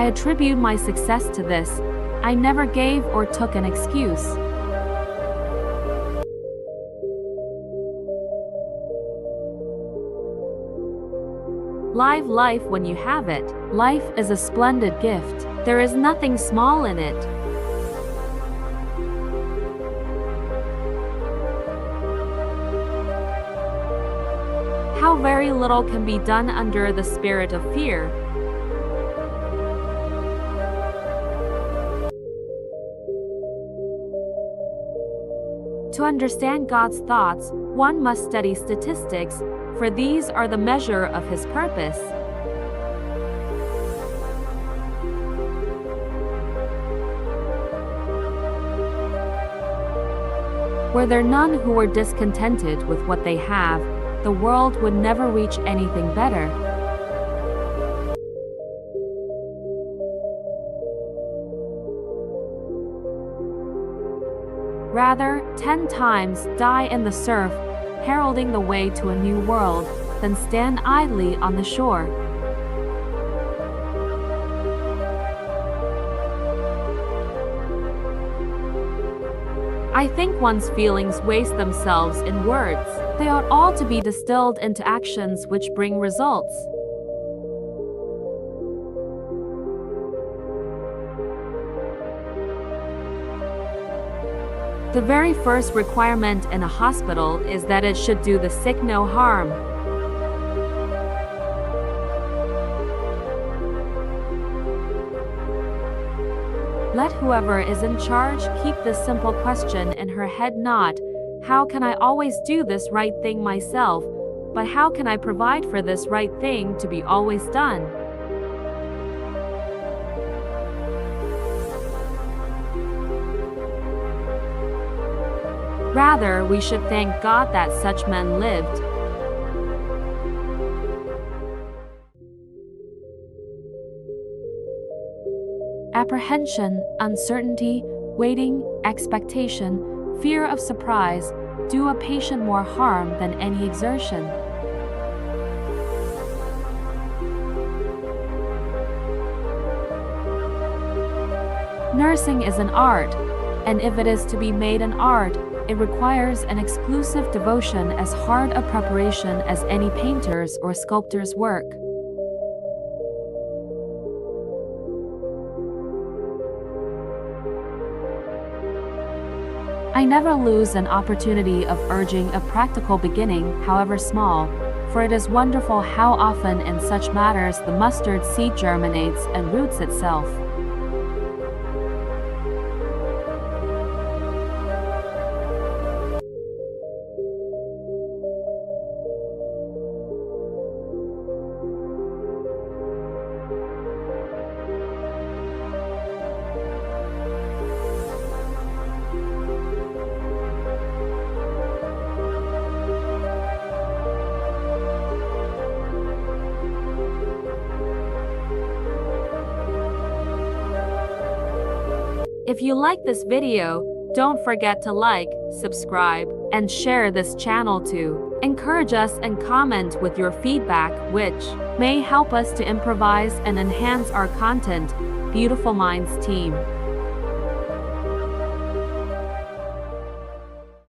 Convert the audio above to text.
I attribute my success to this. I never gave or took an excuse. Live life when you have it. Life is a splendid gift. There is nothing small in it. How very little can be done under the spirit of fear. To understand God's thoughts, one must study statistics, for these are the measure of His purpose. Were there none who were discontented with what they have, the world would never reach anything better. Rather, 10 times die in the surf, heralding the way to a new world, than stand idly on the shore. I think one's feelings waste themselves in words. They ought all to be distilled into actions which bring results. The very first requirement in a hospital is that it should do the sick no harm. Let whoever is in charge keep this simple question in her head, not, how can I always do this right thing myself, but how can I provide for this right thing to be always done? Rather, we should thank God that such men lived. Apprehension, uncertainty, waiting, expectation, fear of surprise, do a patient more harm than any exertion. Nursing is an art, and if it is to be made an art, it requires an exclusive devotion as hard a preparation as any painter's or sculptor's work. I never lose an opportunity of urging a practical beginning, however small, for it is wonderful how often in such matters the mustard seed germinates and roots itself. If you like this video, don't forget to like, subscribe, and share this channel too. Encourage us and comment with your feedback, which may help us to improvise and enhance our content. Beautiful Minds team.